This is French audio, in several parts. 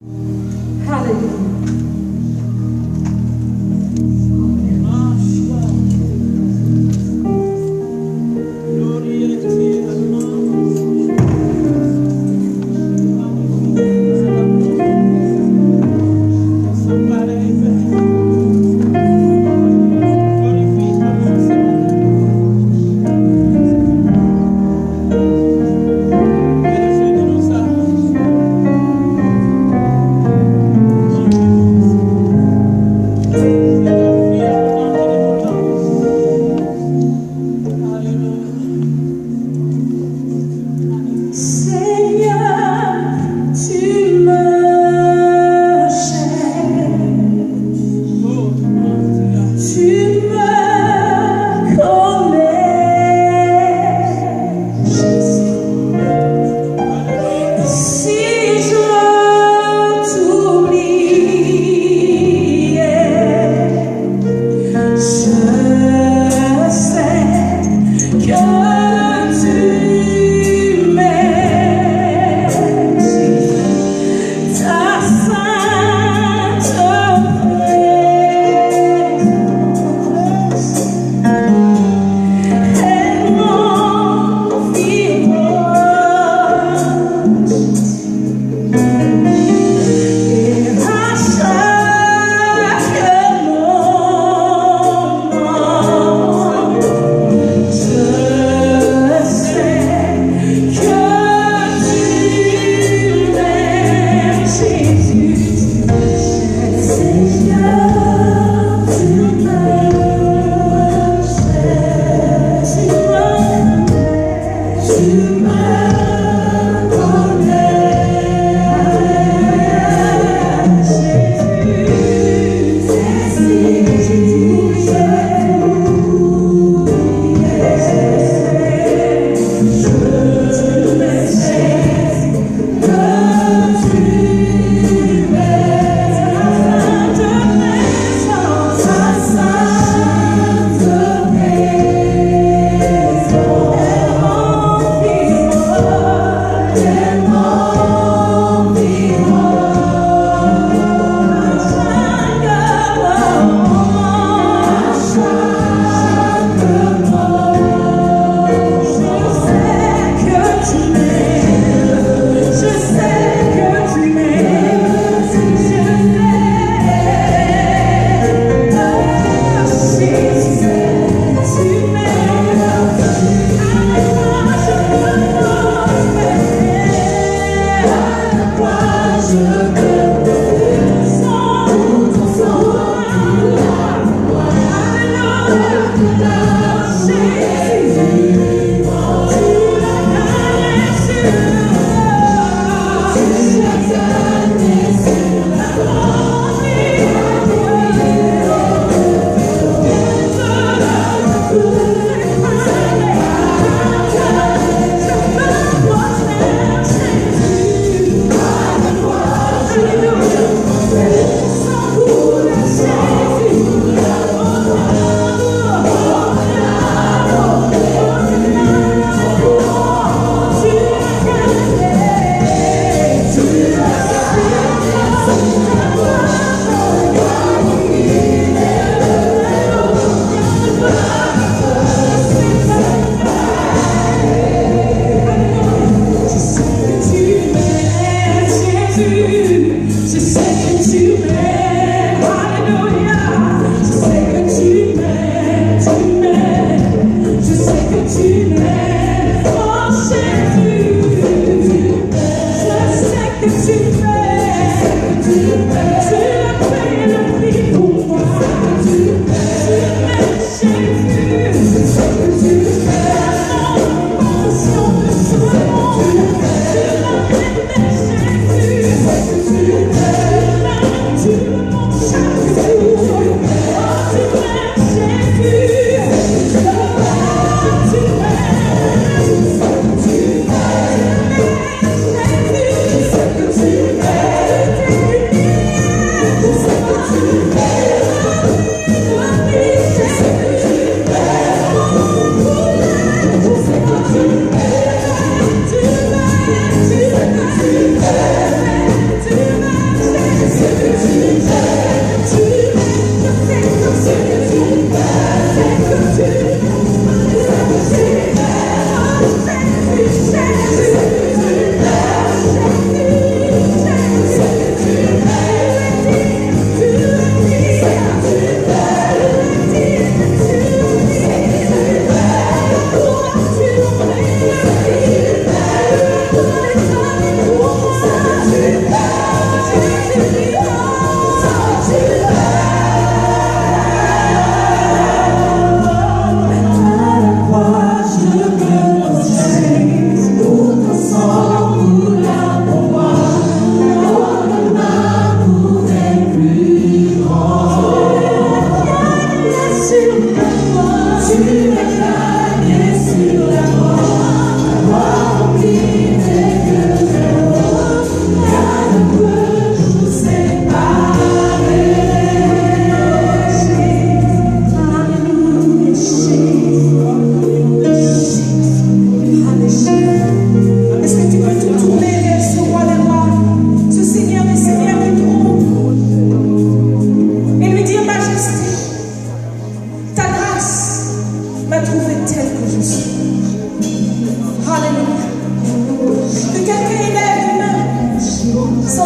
Tu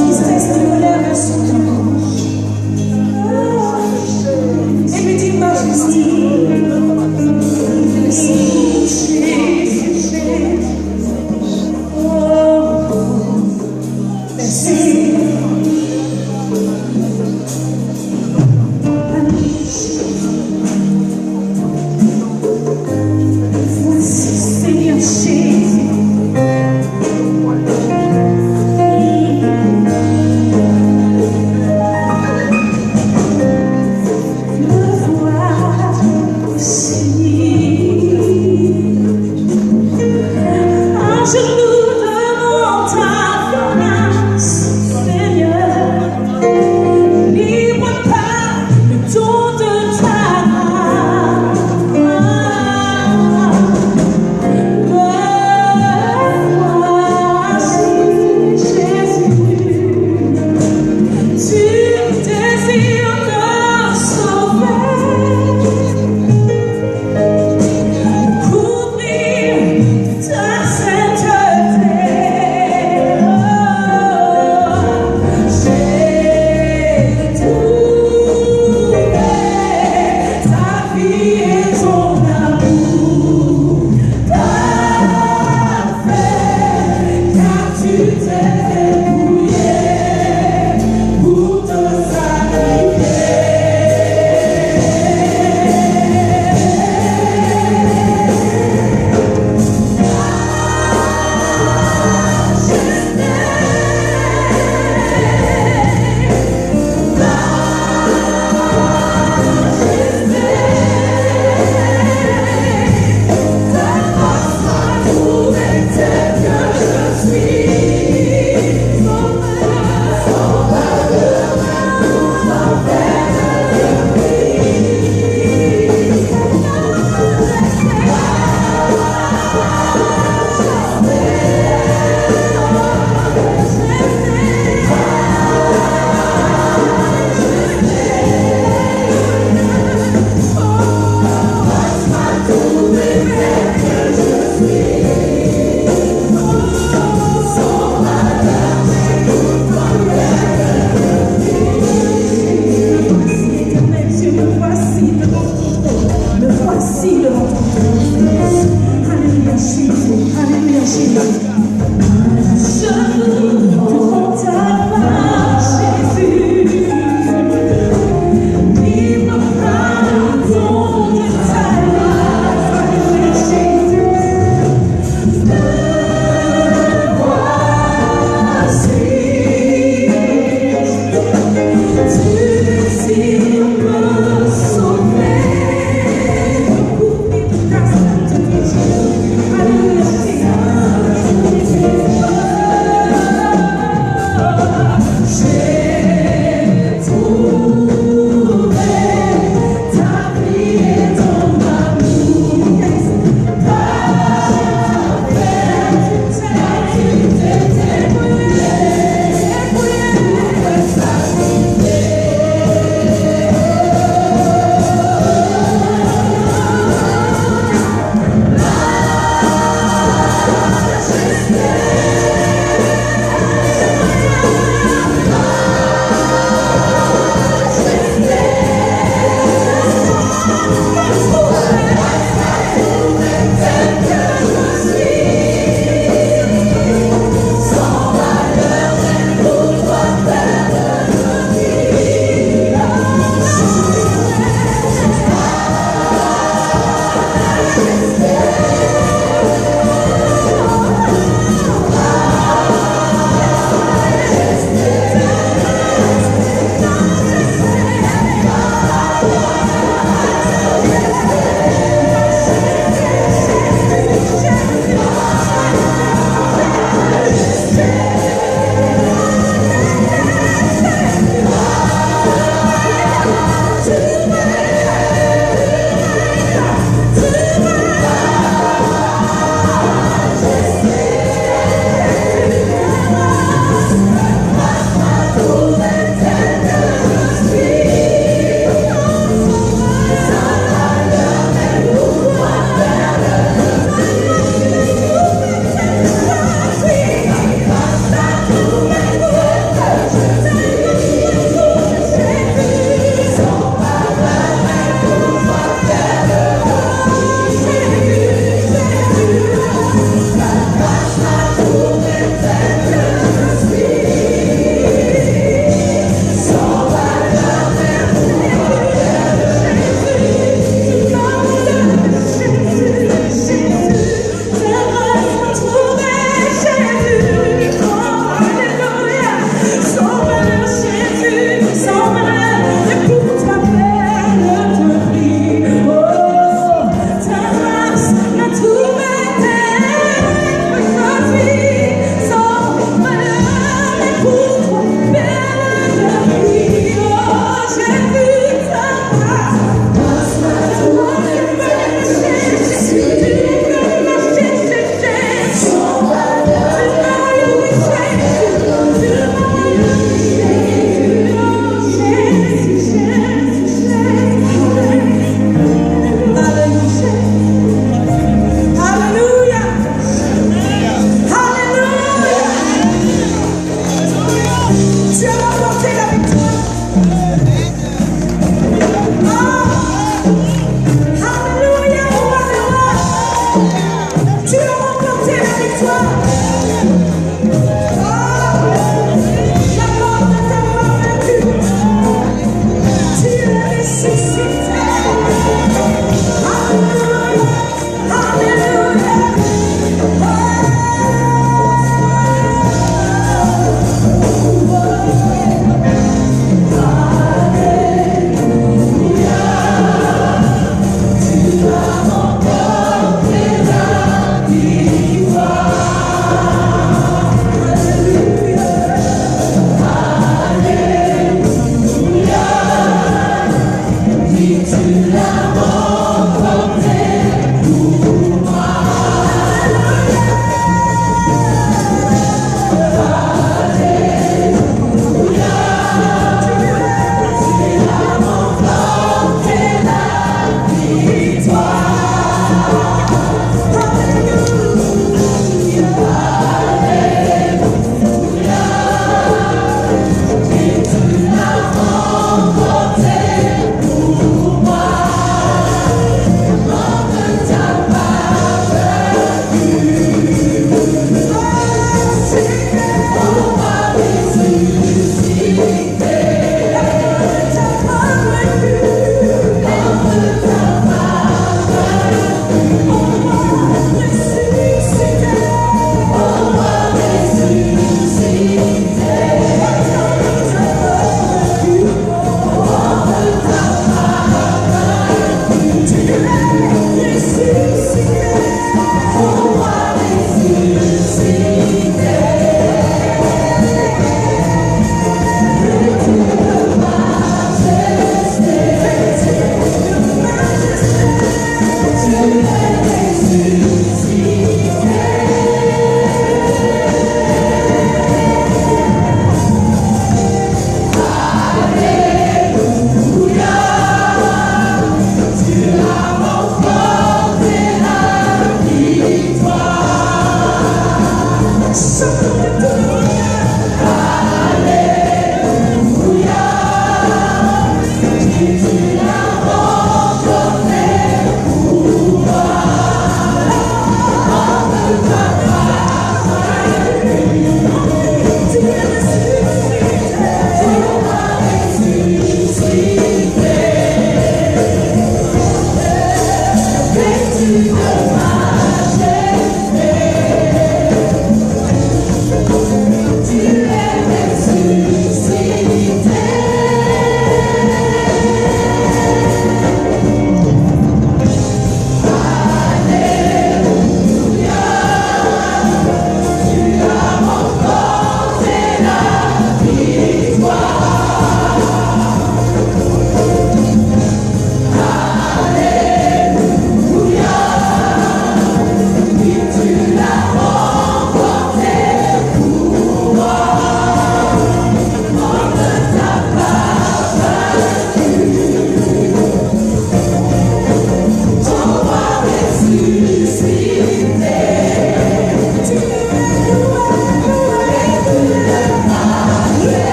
tristesse de colère vers son cœur. Et lui dit majesté.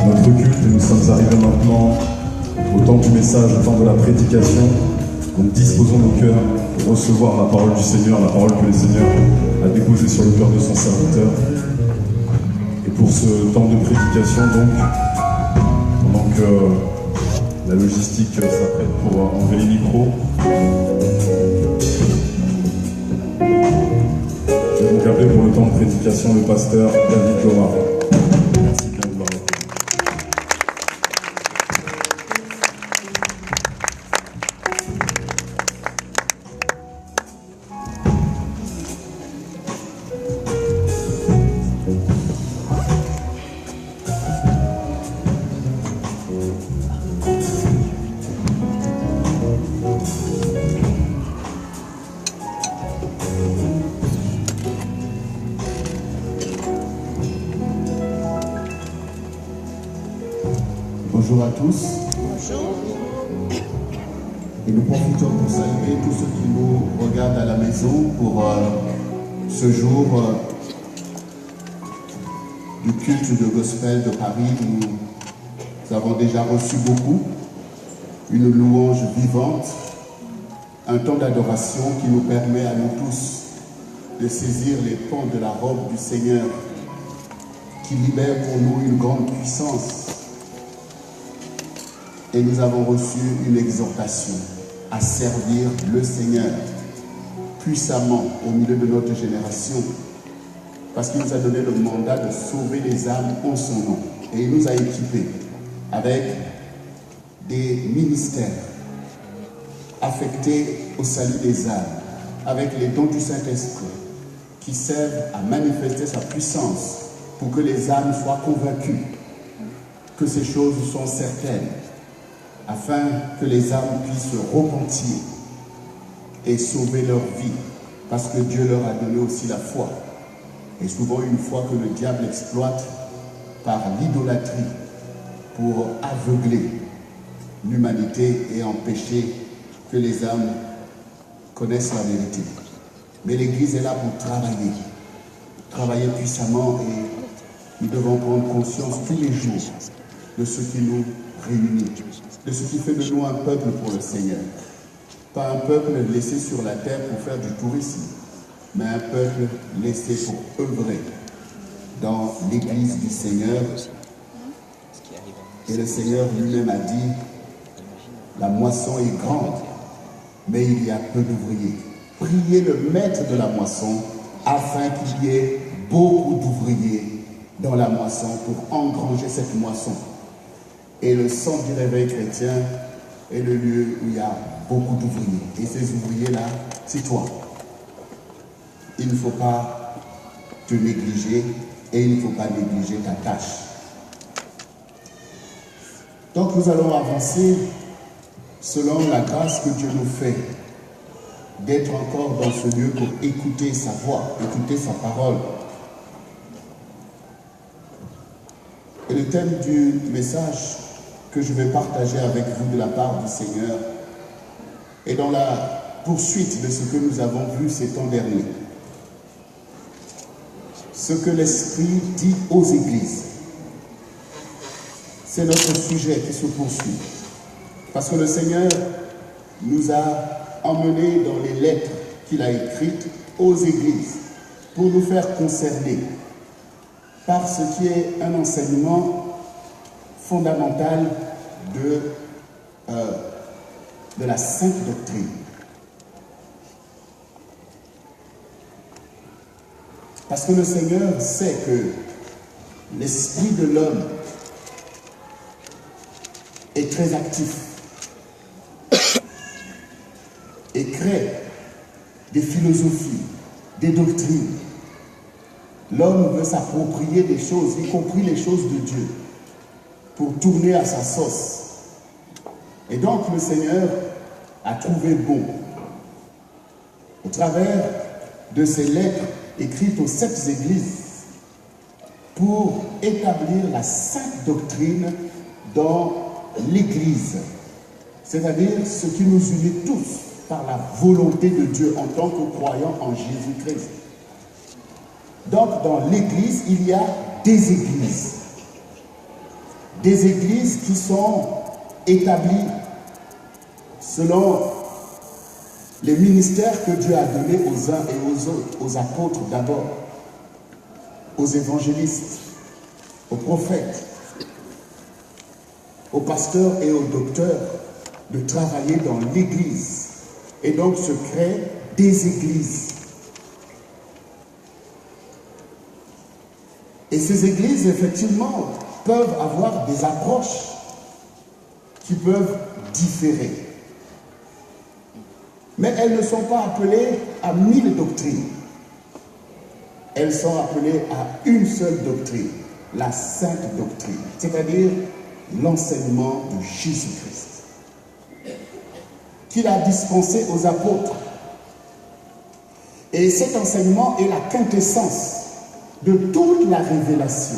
notre culte et nous sommes arrivés maintenant au temps du message, au temps de la prédication. Donc disposons nos cœurs pour recevoir la parole du Seigneur, la parole que le Seigneur a déposée sur le cœur de son serviteur. Et pour ce temps de prédication, donc, pendant que la logistique s'apprête pour enlever les micros, je vais donc appeler pour le temps de prédication le pasteur David Lomar. Merci bien de l'avoir. Bonjour à tous. Bonjour. Et nous profitons pour saluer tous ceux qui nous regardent à la maison pour ce jour du culte de gospel de Paris. Nous avons déjà reçu beaucoup, une louange vivante, un temps d'adoration qui nous permet à nous tous de saisir les pans de la robe du Seigneur qui libère pour nous une grande puissance. Et nous avons reçu une exhortation à servir le Seigneur puissamment au milieu de notre génération, parce qu'il nous a donné le mandat de sauver les âmes en son nom. Et il nous a équipés avec des ministères affectés au salut des âmes, avec les dons du Saint-Esprit qui servent à manifester sa puissance pour que les âmes soient convaincues que ces choses sont certaines, afin que les âmes puissent se repentir et sauver leur vie, parce que Dieu leur a donné aussi la foi. Et souvent une foi que le diable exploite par l'idolâtrie pour aveugler l'humanité et empêcher que les âmes connaissent la vérité. Mais l'Église est là pour travailler puissamment, et nous devons prendre conscience tous les jours de ce qui nous réunit, de ce qui fait de nous un peuple pour le Seigneur. Pas un peuple laissé sur la terre pour faire du tourisme, mais un peuple laissé pour œuvrer dans l'église du Seigneur. Et le Seigneur lui-même a dit, la moisson est grande, mais il y a peu d'ouvriers. Priez le maître de la moisson afin qu'il y ait beaucoup d'ouvriers dans la moisson pour engranger cette moisson. Et le centre du réveil chrétien est le lieu où il y a beaucoup d'ouvriers. Et ces ouvriers-là, c'est toi. Il ne faut pas te négliger et il ne faut pas négliger ta tâche. Donc nous allons avancer selon la grâce que Dieu nous fait d'être encore dans ce lieu pour écouter sa voix, écouter sa parole. Et le thème du message que je vais partager avec vous de la part du Seigneur est dans la poursuite de ce que nous avons vu ces temps derniers. Ce que l'Esprit dit aux églises. C'est notre sujet qui se poursuit. Parce que le Seigneur nous a emmenés dans les lettres qu'il a écrites aux églises pour nous faire concerner par ce qui est un enseignement fondamental de la sainte doctrine. Parce que le Seigneur sait que l'esprit de l'homme est très actif et crée des philosophies, des doctrines. L'homme veut s'approprier des choses, y compris les choses de Dieu, pour tourner à sa sauce. Et donc le Seigneur a trouvé bon, au travers de ces lettres écrites aux 7 églises, pour établir la sainte doctrine dans l'Église, c'est-à-dire ce qui nous unit tous par la volonté de Dieu en tant que croyants en Jésus-Christ. Donc dans l'Église, il y a des églises. des églises qui sont établies selon les ministères que Dieu a donnés aux uns et aux autres, aux apôtres d'abord, aux évangélistes, aux prophètes, aux pasteurs et aux docteurs, de travailler dans l'église. Et donc se créent des églises. Et ces églises, effectivement, peuvent avoir des approches qui peuvent différer. Mais elles ne sont pas appelées à 1000 doctrines. Elles sont appelées à une seule doctrine, la sainte doctrine, c'est-à-dire l'enseignement de Jésus-Christ, qu'il a dispensé aux apôtres. Et cet enseignement est la quintessence de toute la révélation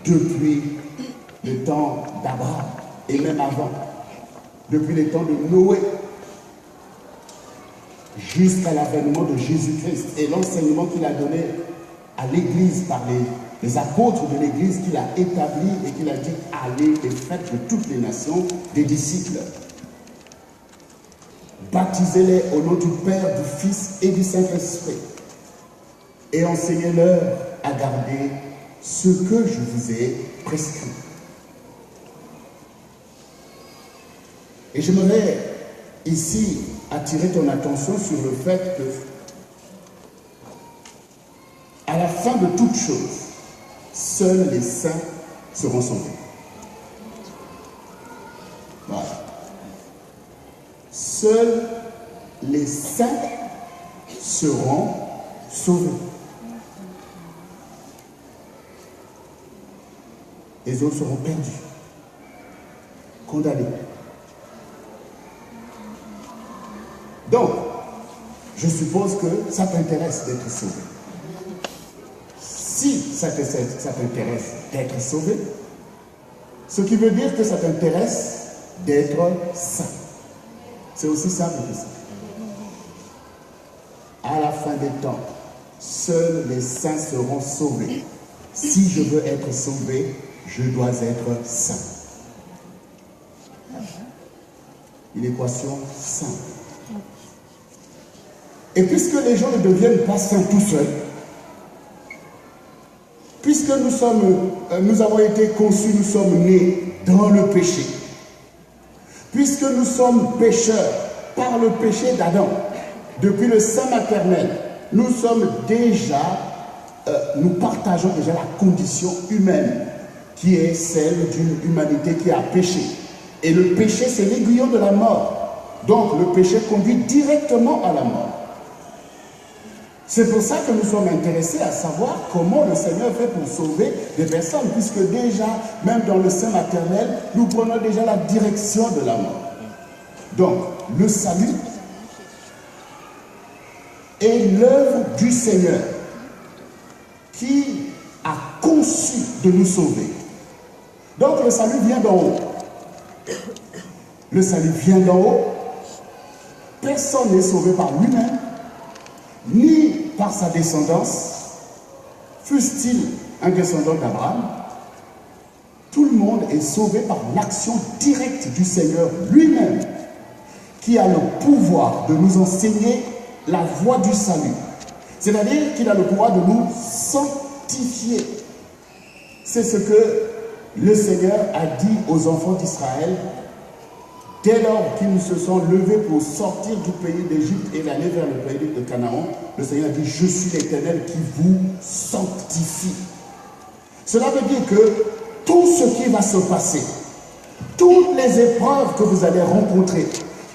depuis le temps d'Abraham et même avant, depuis le temps de Noé, jusqu'à l'avènement de Jésus-Christ et l'enseignement qu'il a donné à l'Église par les apôtres de l'Église qu'il a établi et qu'il a dit allez et faites de toutes les nations des disciples. Baptisez-les au nom du Père, du Fils et du Saint-Esprit et enseignez-leur à garder ce que je vous ai prescrit. Et j'aimerais ici attirer ton attention sur le fait que à la fin de toute chose, seuls les saints seront sauvés. Voilà. Seuls les saints seront sauvés. Les autres seront perdus, condamnés. Donc, je suppose que ça t'intéresse d'être sauvé. Si ça t'intéresse d'être sauvé, ce qui veut dire que ça t'intéresse d'être saint. C'est aussi simple que ça. À la fin des temps, seuls les saints seront sauvés. Si je veux être sauvé, je dois être saint. Une équation simple. Et puisque les gens ne deviennent pas saints tout seuls, puisque nous avons été conçus, nous sommes nés dans le péché, puisque nous sommes pécheurs par le péché d'Adam, depuis le sein maternel, nous partageons déjà la condition humaine qui est celle d'une humanité qui a péché. Et le péché, c'est l'aiguillon de la mort. Donc le péché conduit directement à la mort. C'est pour ça que nous sommes intéressés à savoir comment le Seigneur fait pour sauver des personnes, puisque déjà, même dans le sein maternel, nous prenons déjà la direction de la mort. Donc, le salut est l'œuvre du Seigneur qui a conçu de nous sauver. Donc, le salut vient d'en haut. Le salut vient d'en haut. Personne n'est sauvé par lui-même, ni par sa descendance, fût-il un descendant d'Abraham. Tout le monde est sauvé par l'action directe du Seigneur lui-même, qui a le pouvoir de nous enseigner la voie du salut. C'est-à-dire qu'il a le pouvoir de nous sanctifier. C'est ce que le Seigneur a dit aux enfants d'Israël dès lors qu'ils se sont levés pour sortir du pays d'Égypte et d'aller vers le pays de Canaan. Le Seigneur a dit, je suis l'Éternel qui vous sanctifie. Cela veut dire que tout ce qui va se passer, toutes les épreuves que vous allez rencontrer,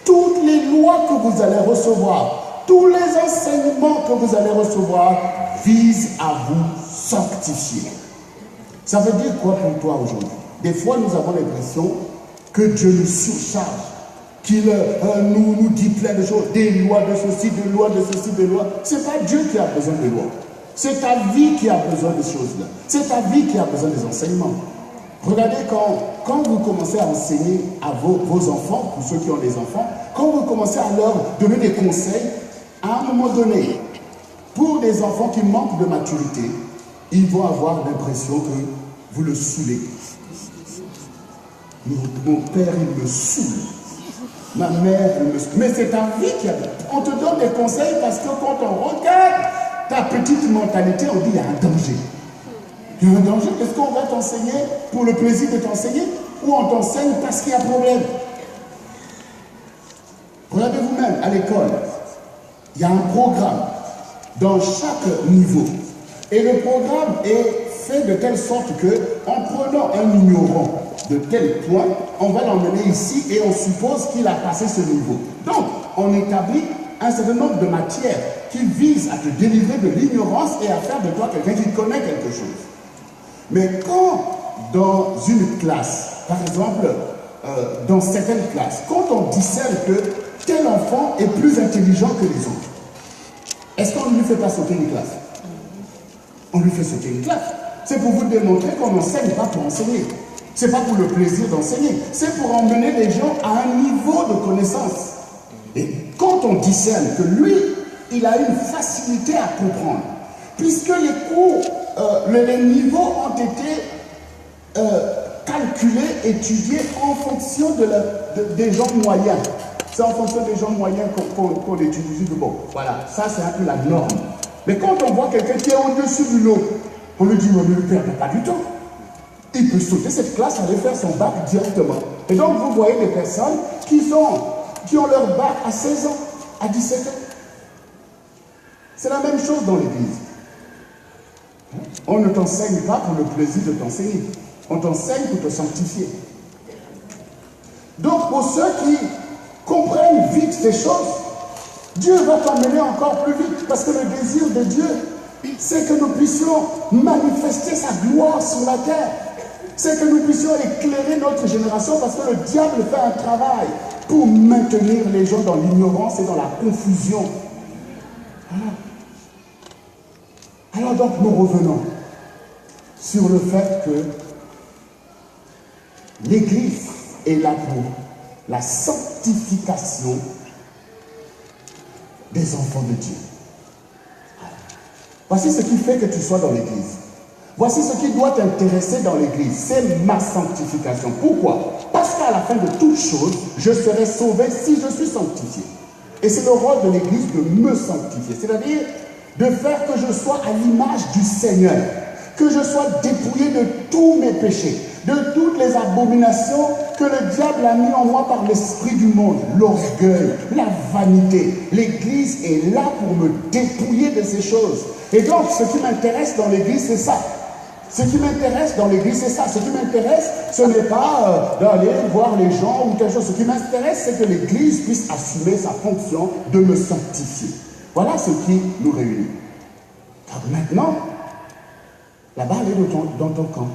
toutes les lois que vous allez recevoir, tous les enseignements que vous allez recevoir visent à vous sanctifier. Ça veut dire quoi pour toi aujourd'hui? Des fois, nous avons l'impression que Dieu nous surcharge, qu'il nous dit plein de choses, des lois de ceci, des lois de ceci, des lois. Ce n'est pas Dieu qui a besoin de lois. C'est ta vie qui a besoin de choses-là. C'est ta vie qui a besoin des enseignements. Regardez, quand vous commencez à enseigner à vos enfants, pour ceux qui ont des enfants, quand vous commencez à leur donner des conseils, à un moment donné, pour des enfants qui manquent de maturité, ils vont avoir l'impression que vous le saoulez. Mon père, il me saoule. Ma mère, elle me saoule. Mais c'est ta vie qui a... On te donne des conseils parce que quand on regarde ta petite mentalité, on dit il y a un danger. Il y a un danger. Est-ce qu'on va t'enseigner pour le plaisir de t'enseigner ou on t'enseigne parce qu'il y a problème? Regardez vous-même, à l'école, il y a un programme dans chaque niveau. Et le programme est fait de telle sorte que, en prenant un ignorant de tel point, on va l'emmener ici et on suppose qu'il a passé ce niveau. Donc, on établit un certain nombre de matières qui visent à te délivrer de l'ignorance et à faire de toi quelqu'un qui connaît quelque chose. Mais quand, dans une classe, par exemple, dans certaines classes, quand on discerne que tel enfant est plus intelligent que les autres, est-ce qu'on ne lui fait pas sauter une classe? On lui fait sauter une classe. C'est pour vous démontrer qu'on n'enseigne pas pour enseigner. Ce n'est pas pour le plaisir d'enseigner. C'est pour emmener les gens à un niveau de connaissance. Et quand on discerne que lui, il a une facilité à comprendre, puisque les cours, les niveaux ont été calculés, étudiés en fonction des gens moyens. C'est en fonction des gens moyens qu'on étudie. Bon, voilà, ça c'est un peu la norme. Mais quand on voit quelqu'un qui est au-dessus du lot, on lui dit, mais le père n'a pas du temps. Il peut sauter cette classe, aller faire son bac directement. Et donc vous voyez des personnes qui ont leur bac à 16 ans, à 17 ans. C'est la même chose dans l'église. On ne t'enseigne pas pour le plaisir de t'enseigner. On t'enseigne pour te sanctifier. Donc pour ceux qui comprennent vite ces choses, Dieu va t'emmener encore plus vite. Parce que le désir de Dieu, c'est que nous puissions manifester sa gloire sur la terre. C'est que nous puissions éclairer notre génération parce que le diable fait un travail pour maintenir les gens dans l'ignorance et dans la confusion. Voilà. Alors donc nous revenons sur le fait que l'Église est là pour la sanctification des enfants de Dieu. Voici ce qui fait que tu sois dans l'Église. Voici ce qui doit t'intéresser dans l'Église. C'est ma sanctification. Pourquoi? Parce qu'à la fin de toute chose, je serai sauvé si je suis sanctifié. Et c'est le rôle de l'Église de me sanctifier. C'est-à-dire de faire que je sois à l'image du Seigneur. Que je sois dépouillé de tous mes péchés, de toutes les abominations que le diable a mis en moi par l'esprit du monde, l'orgueil, la vanité. L'Église est là pour me dépouiller de ces choses. Et donc, ce qui m'intéresse dans l'Église, c'est ça. Ce qui m'intéresse dans l'Église, c'est ça. Ce qui m'intéresse, ce n'est pas d'aller voir les gens ou quelque chose. Ce qui m'intéresse, c'est que l'Église puisse assumer sa fonction de me sanctifier. Voilà ce qui nous réunit. Donc maintenant, la balle est dans ton camp.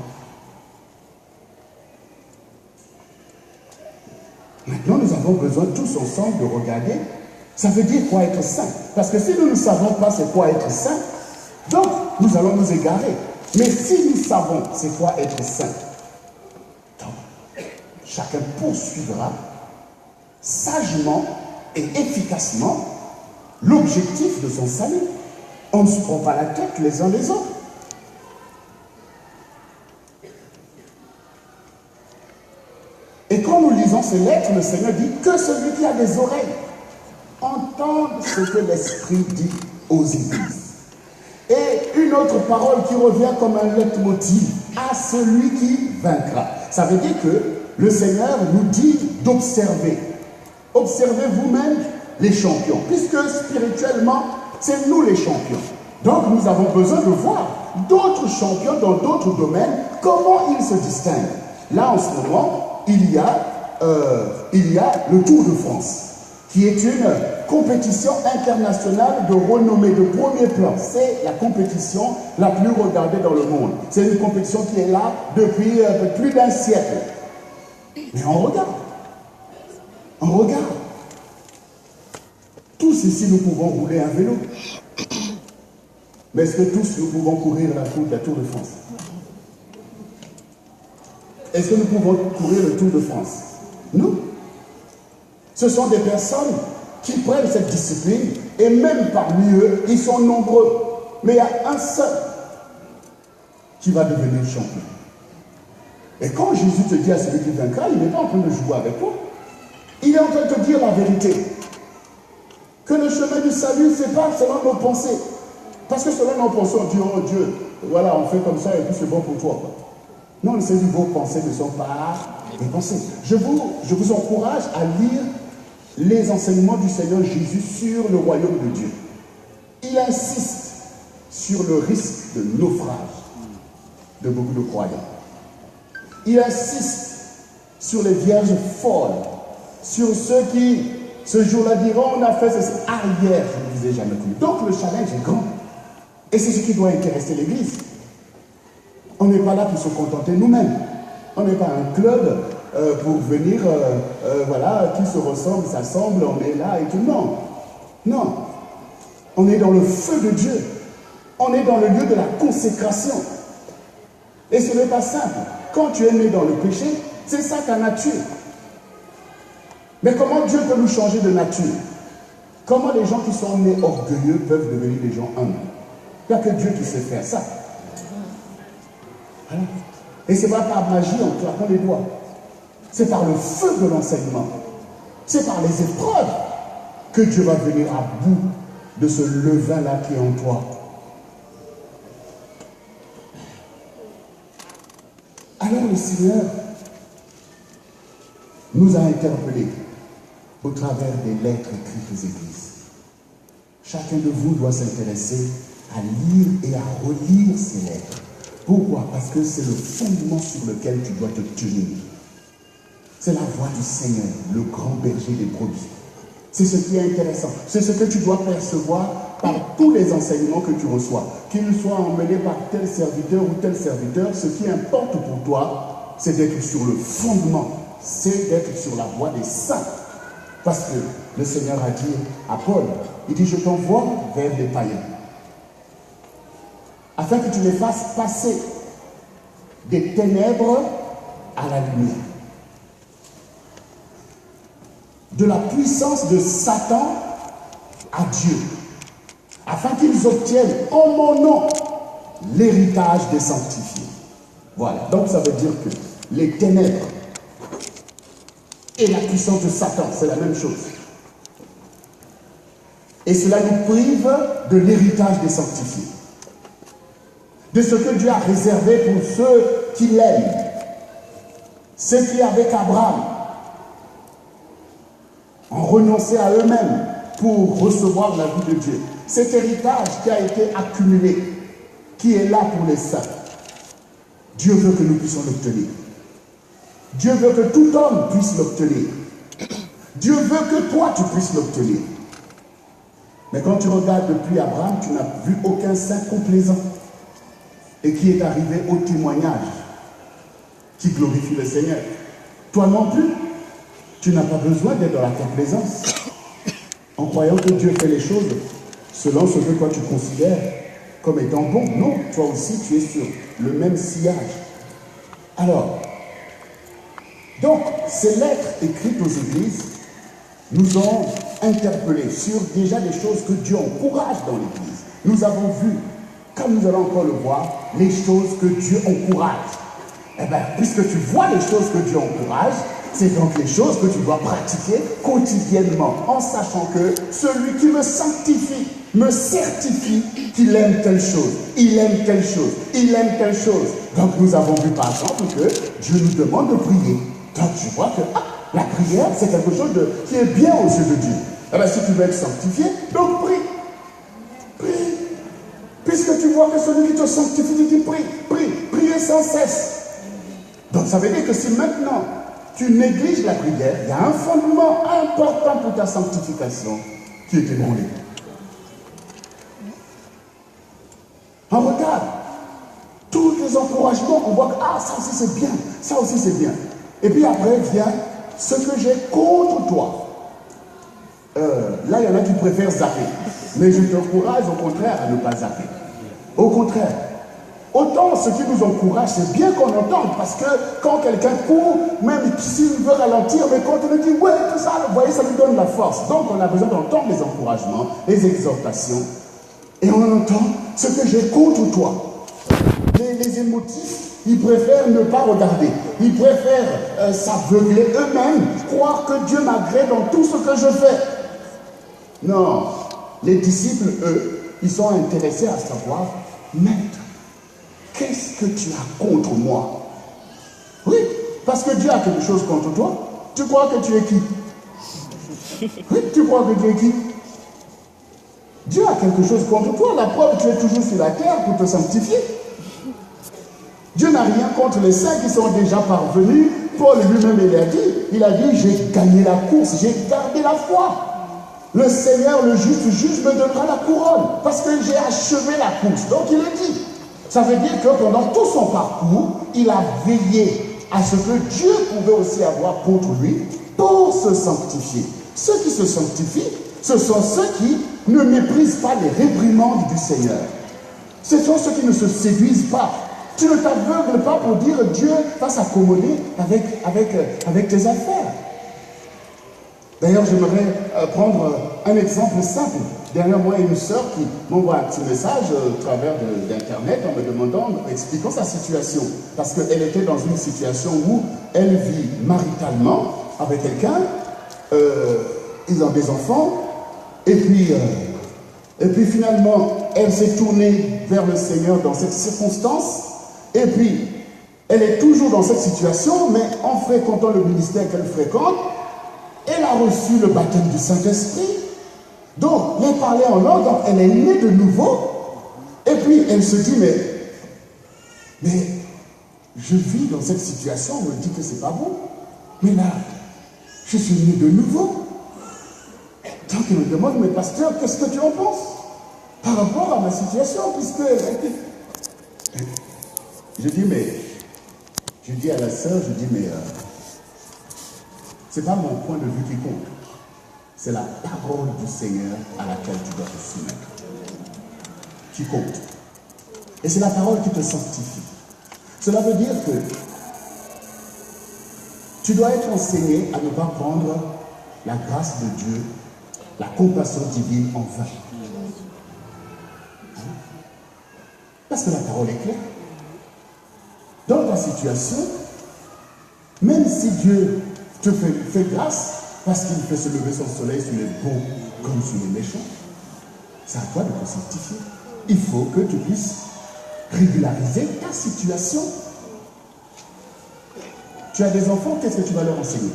Maintenant, nous avons besoin tous ensemble de regarder, ça veut dire quoi être saint. Parce que si nous ne savons pas c'est quoi être saint, donc nous allons nous égarer. Mais si nous savons c'est quoi être saint, donc chacun poursuivra sagement et efficacement l'objectif de son salut. On ne se prend pas la tête les uns les autres. Et quand nous lisons ces lettres, le Seigneur dit que celui qui a des oreilles entende ce que l'Esprit dit aux églises. Et une autre parole qui revient comme un leitmotiv, à celui qui vaincra. Ça veut dire que le Seigneur nous dit d'observer. Observez vous-même les champions, puisque spirituellement, c'est nous les champions. Donc nous avons besoin de voir d'autres champions dans d'autres domaines, comment ils se distinguent. Là, en ce moment, il y a le Tour de France, qui est une compétition internationale de renommée de premier plan. C'est la compétition la plus regardée dans le monde. C'est une compétition qui est là depuis plus d'un siècle. Mais on regarde. On regarde. Tous ici, nous pouvons rouler un vélo. Mais est-ce que tous, nous pouvons courir la Tour de France? Est-ce que nous pouvons courir le Tour de France? Non. Ce sont des personnes qui prennent cette discipline et même parmi eux, ils sont nombreux. Mais il y a un seul qui va devenir champion. Et quand Jésus te dit à celui qui vaincra, il n'est pas en train de jouer avec toi. Il est en train de te dire la vérité. Que le chemin du salut, ce n'est pas selon nos pensées. Parce que selon nos pensées, on dit, oh Dieu, voilà, on fait comme ça et puis c'est bon pour toi, quoi. Non, le Seigneur, vos pensées ne sont pas des pensées. Je vous encourage à lire les enseignements du Seigneur Jésus sur le royaume de Dieu. Il insiste sur le risque de naufrage de beaucoup de croyants. Il insiste sur les vierges folles, sur ceux qui, ce jour-là, diront, on a fait ceci. Ah, hier, je ne vous ai jamais cru. Donc le challenge est grand. Et c'est ce qui doit intéresser l'Église. On n'est pas là pour se contenter nous-mêmes. On n'est pas un club pour venir, voilà, qui se ressemble, s'assemble, on est là et tout. Non. Non. On est dans le feu de Dieu. On est dans le lieu de la consécration. Et ce n'est pas simple. Quand tu es né dans le péché, c'est ça ta nature. Mais comment Dieu peut nous changer de nature? Comment les gens qui sont nés orgueilleux peuvent devenir des gens humbles? Il n'y a que Dieu qui sait faire ça. Voilà. Et ce n'est pas par magie en claquant les doigts. C'est par le feu de l'enseignement. C'est par les épreuves que Dieu va venir à bout de ce levain-là qui est en toi. Alors le Seigneur nous a interpellés au travers des lettres écrites aux églises. Chacun de vous doit s'intéresser à lire et à relire ces lettres. Pourquoi? Parce que c'est le fondement sur lequel tu dois te tenir. C'est la voix du Seigneur, le grand berger des brebis. C'est ce qui est intéressant. C'est ce que tu dois percevoir par tous les enseignements que tu reçois. Qu'ils soient emmenés par tel serviteur ou tel serviteur, ce qui importe pour toi, c'est d'être sur le fondement. C'est d'être sur la voie des saints. Parce que le Seigneur a dit à Paul, il dit, je t'envoie vers les païens. Afin que tu les fasses passer des ténèbres à la lumière. De la puissance de Satan à Dieu. Afin qu'ils obtiennent en mon nom l'héritage des sanctifiés. Voilà. Donc ça veut dire que les ténèbres et la puissance de Satan, c'est la même chose. Et cela nous prive de l'héritage des sanctifiés. De ce que Dieu a réservé pour ceux qui l'aiment. Ceux qui, avec Abraham, ont renoncé à eux-mêmes pour recevoir la vie de Dieu. Cet héritage qui a été accumulé, qui est là pour les saints. Dieu veut que nous puissions l'obtenir. Dieu veut que tout homme puisse l'obtenir. Dieu veut que toi, tu puisses l'obtenir. Mais quand tu regardes depuis Abraham, tu n'as vu aucun saint complaisant et qui est arrivé au témoignage qui glorifie le Seigneur. Toi non plus, tu n'as pas besoin d'être dans la complaisance en croyant que Dieu fait les choses selon ce que toi tu considères comme étant bon. Non, toi aussi tu es sur le même sillage. Alors, donc, ces lettres écrites aux églises nous ont interpellés sur déjà des choses que Dieu encourage dans l'église. Nous avons vu, comme nous allons encore le voir, les choses que Dieu encourage. Eh bien, puisque tu vois les choses que Dieu encourage, c'est donc les choses que tu dois pratiquer quotidiennement, en sachant que celui qui me sanctifie, me certifie qu'il aime telle chose, il aime telle chose, il aime telle chose. Donc nous avons vu par exemple que Dieu nous demande de prier. Donc tu vois que la prière, c'est quelque chose qui est bien aux yeux de Dieu. Eh bien, si tu veux être sanctifié, donc prie. Prie. Puisque tu vois que celui qui te sanctifie, il dit prie, prie, priez sans cesse. Donc ça veut dire que si maintenant tu négliges la prière, il y a un fondement important pour ta sanctification qui est ébranlé. On regarde tous les encouragements, on voit que ça aussi c'est bien, ça aussi c'est bien. Et puis après vient ce que j'ai contre toi. Là, il y en a qui préfèrent zapper. Mais je t'encourage au contraire à ne pas zapper. Au contraire. Autant ce qui nous encourage, c'est bien qu'on entende, parce que quand quelqu'un court, même s'il veut ralentir, mais quand on lui dit, ouais, tout ça, vous voyez, ça lui donne la force. Donc on a besoin d'entendre les encouragements, les exhortations, et on entend ce que j'ai contre toi. Les émotifs Ils préfèrent ne pas regarder. Ils préfèrent s'aveugler eux-mêmes, croire que Dieu m'agrée dans tout ce que je fais. Non, les disciples, eux, ils sont intéressés à savoir, Maître, qu'est-ce que tu as contre moi? Oui, parce que Dieu a quelque chose contre toi. Tu crois que tu es qui? Oui, tu crois que tu es qui? Dieu a quelque chose contre toi. La preuve, tu es toujours sur la terre pour te sanctifier. Dieu n'a rien contre les saints qui sont déjà parvenus. Paul lui-même, il a dit, j'ai gagné la course, j'ai gardé la foi. Le Seigneur, le juste juge, me donnera la couronne parce que j'ai achevé la course. Donc il est dit. Ça veut dire que pendant tout son parcours, il a veillé à ce que Dieu pouvait aussi avoir contre lui pour se sanctifier. Ceux qui se sanctifient, ce sont ceux qui ne méprisent pas les réprimandes du Seigneur. Ce sont ceux qui ne se séduisent pas. Tu ne t'aveugles pas pour dire Dieu va s'accommoder avec tes affaires. D'ailleurs, j'aimerais prendre un exemple simple. Dernièrement, il y a une sœur qui m'envoie un petit message au travers d'Internet en me demandant, expliquant sa situation. Parce qu'elle était dans une situation où elle vit maritalement avec quelqu'un, ils ont des enfants, et puis finalement, elle s'est tournée vers le Seigneur dans cette circonstance, et puis elle est toujours dans cette situation, mais en fréquentant le ministère qu'elle fréquente, elle a reçu le baptême du Saint-Esprit. Donc, elle parlait en langue, donc elle est née de nouveau. Et puis, elle se dit, mais je vis dans cette situation, on me dit que c'est pas bon. Mais là, je suis née de nouveau. Donc, elle me demande, mais pasteur, qu'est-ce que tu en penses par rapport à ma situation, puisque... Je dis à la sœur, c'est pas mon point de vue qui compte. C'est la parole du Seigneur à laquelle tu dois te soumettre. Qui compte. Et c'est la parole qui te sanctifie. Cela veut dire que tu dois être enseigné à ne pas prendre la grâce de Dieu, la compassion divine en vain. Parce que la parole est claire. Dans ta situation, même si Dieu te fait grâce, parce qu'il fait se lever son soleil sur les bons comme sur les méchants, c'est à toi de te sanctifier. Il faut que tu puisses régulariser ta situation. Tu as des enfants, qu'est-ce que tu vas leur enseigner?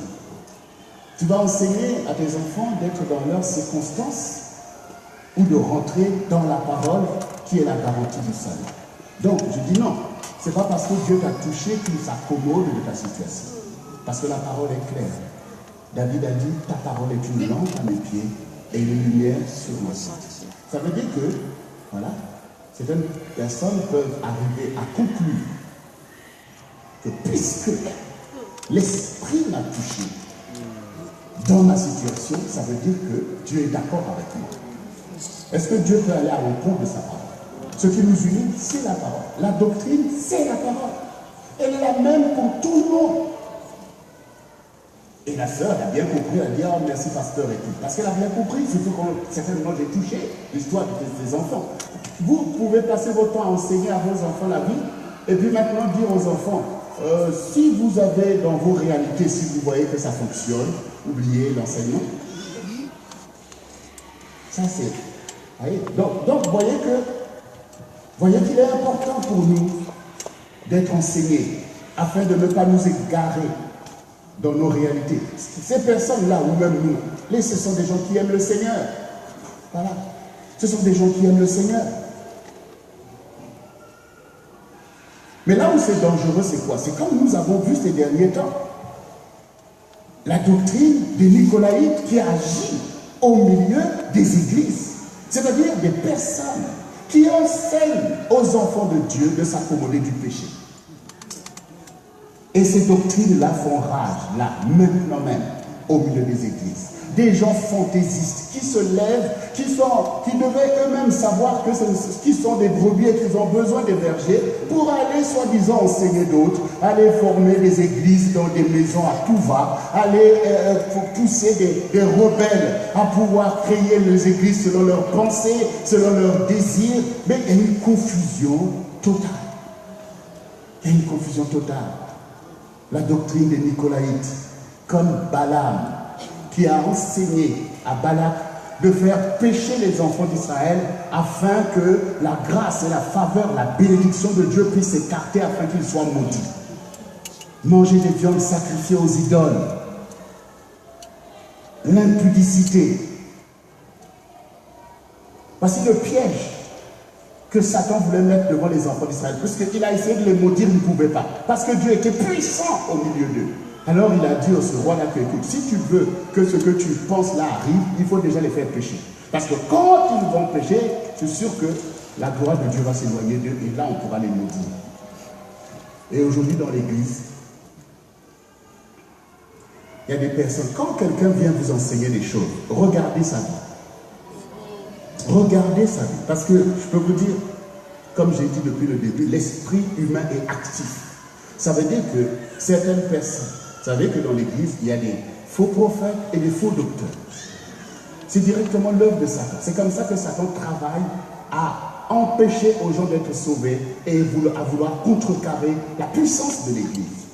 Tu vas enseigner à tes enfants d'être dans leurs circonstances ou de rentrer dans la parole qui est la garantie du salut. Donc, je dis non. Ce n'est pas parce que Dieu t'a touché qu'il s'accommode de ta situation. Parce que la parole est claire. David a dit, ta parole est une lampe à mes pieds et une lumière sur mon sentier. Ça veut dire que, voilà, certaines personnes peuvent arriver à conclure que puisque l'Esprit m'a touché dans ma situation, ça veut dire que Dieu est d'accord avec moi. Est-ce que Dieu peut aller à l'encontre de sa parole? Ce qui nous unit, c'est la parole. La doctrine, c'est la parole. Elle est la même pour tout le monde. Et la sœur a bien compris, elle a dit, oh merci pasteur et tout. Parce qu'elle a bien compris, surtout quand certainement j'ai touché l'histoire de tes enfants. Vous pouvez passer votre temps à enseigner à vos enfants la vie, et puis maintenant dire aux enfants, si vous avez dans vos réalités, si vous voyez que ça fonctionne, oubliez l'enseignement. Ça c'est... Voyez, donc voyez qu'il est important pour nous d'être enseignés, afin de ne pas nous égarer dans nos réalités. Ces personnes-là, ou même nous, ce sont des gens qui aiment le Seigneur. Voilà. Ce sont des gens qui aiment le Seigneur. Mais là où c'est dangereux, c'est quoi? C'est comme nous avons vu ces derniers temps. La doctrine des Nicolaïtes qui agit au milieu des églises. C'est-à-dire des personnes qui enseignent aux enfants de Dieu de s'accommoder du péché. Et ces doctrines-là font rage, là, maintenant même, au milieu des églises. Des gens fantaisistes qui se lèvent, qui devaient eux-mêmes savoir qu'ils sont des brebis et qu'ils ont besoin des bergers pour aller, soi-disant, enseigner d'autres, aller former des églises dans des maisons à tout va, aller pousser des rebelles à pouvoir créer les églises selon leurs pensées, selon leurs désirs, mais il y a une confusion totale. Il y a une confusion totale. La doctrine des Nicolaïtes, comme Balaam, qui a enseigné à Balak de faire pécher les enfants d'Israël afin que la grâce et la faveur, la bénédiction de Dieu puisse s'écarter afin qu'ils soient maudits. Manger des viandes sacrifiées aux idoles, l'impudicité. Voici le piège que Satan voulait mettre devant les enfants d'Israël, parce qu'il a essayé de les maudire, il ne pouvait pas, parce que Dieu était puissant au milieu d'eux. Alors il a dit à ce roi-là que, écoute, si tu veux que ce que tu penses là arrive, il faut déjà les faire pécher. Parce que quand ils vont pécher, c'est sûr que la gloire de Dieu va s'éloigner d'eux, et là on pourra les maudire. Et aujourd'hui dans l'église, il y a des personnes, quand quelqu'un vient vous enseigner des choses, regardez sa vie. Regardez sa vie. Parce que je peux vous dire, comme j'ai dit depuis le début, l'esprit humain est actif. Ça veut dire que certaines personnes, vous savez que dans l'église, il y a des faux prophètes et des faux docteurs. C'est directement l'œuvre de Satan. C'est comme ça que Satan travaille à empêcher aux gens d'être sauvés et à vouloir contrecarrer la puissance de l'église.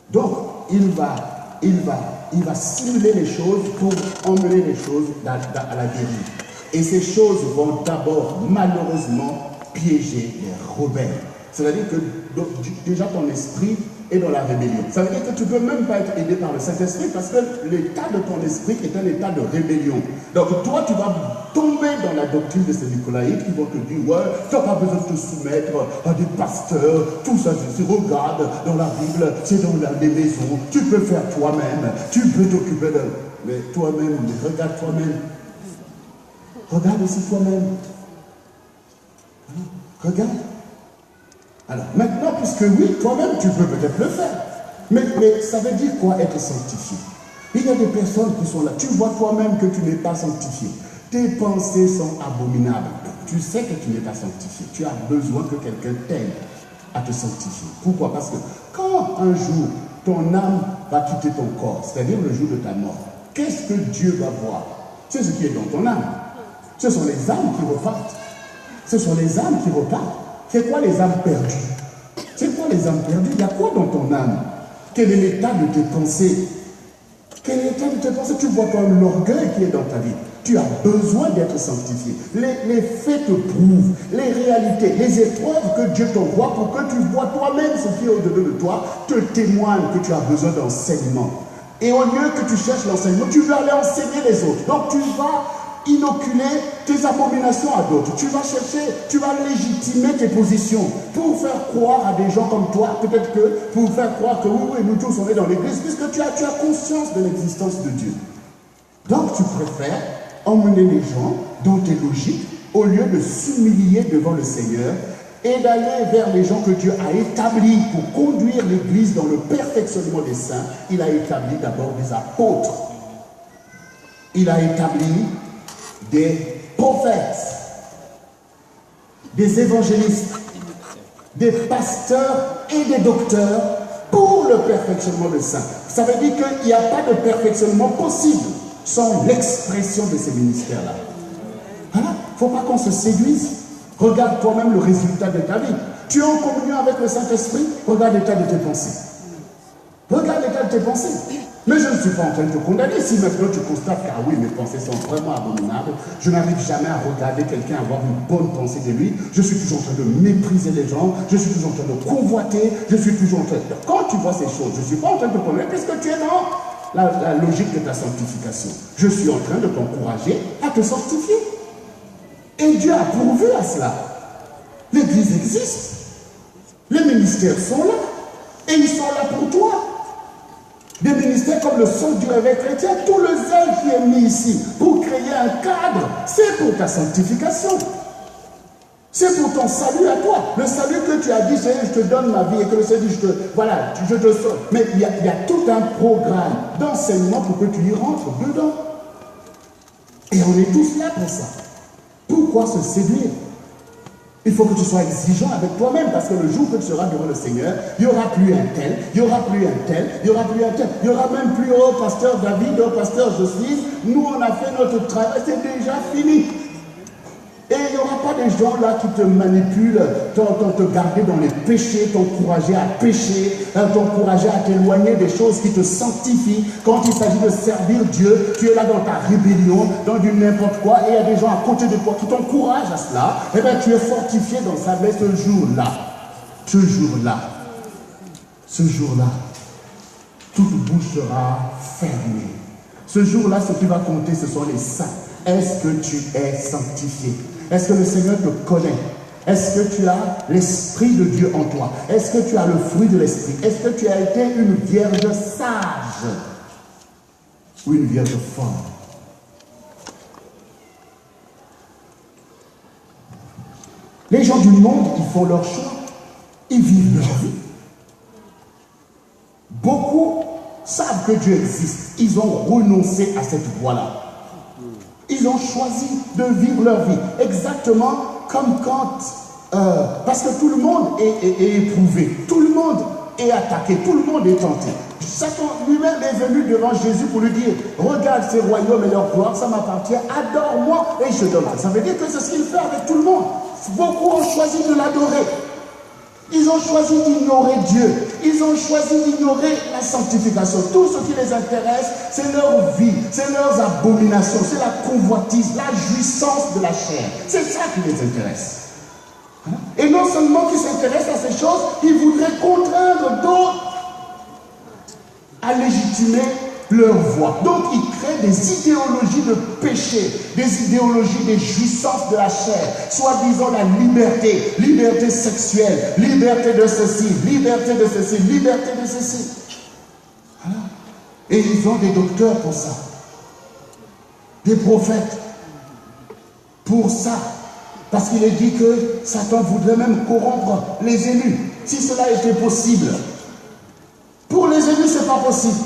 Donc, il va simuler les choses pour emmener les choses à la dérive. Et ces choses vont d'abord, malheureusement, piéger les rebelles. C'est-à-dire que déjà ton esprit est dans la rébellion. Ça veut dire que tu ne peux même pas être aidé par le Saint-Esprit parce que l'état de ton esprit est un état de rébellion. Donc toi, tu vas tomber dans la doctrine de ces Nicolaïtes qui vont te dire, ouais, tu n'as pas besoin de te soumettre à des pasteurs, tout ça, regarde dans la Bible, c'est dans les maisons, tu peux faire toi-même, tu peux t'occuper de... Mais toi-même, regarde toi-même. Regarde aussi toi-même. Regarde. Alors, maintenant, puisque oui, toi-même, tu peux peut-être le faire. Mais ça veut dire quoi être sanctifié? Il y a des personnes qui sont là. Tu vois toi-même que tu n'es pas sanctifié. Tes pensées sont abominables. Tu sais que tu n'es pas sanctifié. Tu as besoin que quelqu'un t'aide à te sanctifier. Pourquoi? Parce que quand un jour, ton âme va quitter ton corps, c'est-à-dire le jour de ta mort, qu'est-ce que Dieu va voir? C'est ce qui est dans ton âme. Ce sont les âmes qui repartent. Ce sont les âmes qui repartent. C'est quoi les âmes perdues? C'est quoi les âmes perdues? Il y a quoi dans ton âme? Quel est l'état de tes pensées? Quel est l'état de tes pensées? Tu vois quand même l'orgueil qui est dans ta vie. Tu as besoin d'être sanctifié. Les faits te prouvent, les réalités, les épreuves que Dieu t'envoie pour que tu vois toi-même ce qui est au-dedans de toi, te témoignent que tu as besoin d'enseignement. Et au lieu que tu cherches l'enseignement, tu veux aller enseigner les autres. Donc tu vas inoculer tes abominations à d'autres. Tu vas chercher, tu vas légitimer tes positions pour faire croire à des gens comme toi, peut-être que pour faire croire que oui, nous tous on est dans l'église, puisque tu as conscience de l'existence de Dieu. Donc tu préfères emmener les gens dans tes logiques au lieu de s'humilier devant le Seigneur et d'aller vers les gens que Dieu a établis pour conduire l'église dans le perfectionnement des saints. Il a établi d'abord des apôtres. Il a établi des prophètes, des évangélistes, des pasteurs et des docteurs pour le perfectionnement des saints. Ça veut dire qu'il n'y a pas de perfectionnement possible sans l'expression de ces ministères-là. Voilà, il ne faut pas qu'on se séduise. Regarde toi-même le résultat de ta vie. Tu es en communion avec le Saint-Esprit, regarde l'état de tes pensées. Regarde l'état de tes pensées. Mais je ne suis pas en train de te condamner. Si maintenant tu constates que, ah oui, mes pensées sont vraiment abominables, je n'arrive jamais à regarder quelqu'un avoir une bonne pensée de lui, je suis toujours en train de mépriser les gens, je suis toujours en train de convoiter, je suis toujours en train de... Quand tu vois ces choses, je ne suis pas en train de te condamner puisque tu es dans la logique de ta sanctification. Je suis en train de t'encourager à te sanctifier. Et Dieu a pourvu à cela. L'église existe. Les ministères sont là. Et ils sont là pour toi. Des ministères comme le Centre du réveil chrétien, tout le zèle qui est mis ici pour créer un cadre, c'est pour ta sanctification. C'est pour ton salut à toi. Le salut que tu as dit, c'est je te donne ma vie et que le Seigneur dit, je te sauve. Mais il y a tout un programme d'enseignement pour que tu y rentres dedans. Et on est tous là pour ça. Pourquoi se séduire? Il faut que tu sois exigeant avec toi-même parce que le jour que tu seras devant le Seigneur, il n'y aura plus un tel, il n'y aura plus un tel, il n'y aura plus un tel. Il n'y aura même plus, oh pasteur David, oh pasteur Jocelyne, nous on a fait notre travail, c'est déjà fini. Et il n'y aura pas des gens là qui te manipulent, te garder dans les péchés, t'encourager à pécher, t'encourager à t'éloigner des choses qui te sanctifient. Quand il s'agit de servir Dieu, tu es là dans ta rébellion, dans du n'importe quoi, et il y a des gens à côté de toi qui t'encouragent à cela. Eh bien, tu es fortifié dans ça. Mais ce jour-là, toute bouche sera fermée. Ce jour-là, ce qui va compter, ce sont les saints. Est-ce que tu es sanctifié? Est-ce que le Seigneur te connaît? Est-ce que tu as l'Esprit de Dieu en toi? Est-ce que tu as le fruit de l'Esprit? Est-ce que tu as été une vierge sage ou une vierge folle? Les gens du monde, ils font leur choix, ils vivent leur vie. Beaucoup savent que Dieu existe. Ils ont renoncé à cette voie-là. Ils ont choisi de vivre leur vie. Exactement comme quand... parce que tout le monde est éprouvé. Tout le monde est attaqué. Tout le monde est tenté. Satan lui-même est venu devant Jésus pour lui dire, regarde ces royaumes et leur gloire, ça m'appartient, adore-moi et je donnerai. Ça veut dire que c'est ce qu'il fait avec tout le monde. Beaucoup ont choisi de l'adorer. Ils ont choisi d'ignorer Dieu. Ils ont choisi d'ignorer la sanctification. Tout ce qui les intéresse, c'est leur vie, c'est leurs abominations, c'est la convoitise, la jouissance de la chair. C'est ça qui les intéresse. Et non seulement qu'ils s'intéressent à ces choses, ils voudraient contraindre d'autres à légitimer leur voie. Donc ils créent des idéologies de péché, des idéologies des jouissances de la chair, soi-disant la liberté, liberté sexuelle, liberté de ceci, liberté de ceci, liberté de ceci. Voilà. Et ils ont des docteurs pour ça, des prophètes pour ça, parce qu'il est dit que Satan voudrait même corrompre les élus, si cela était possible. Pour les élus, ce n'est pas possible.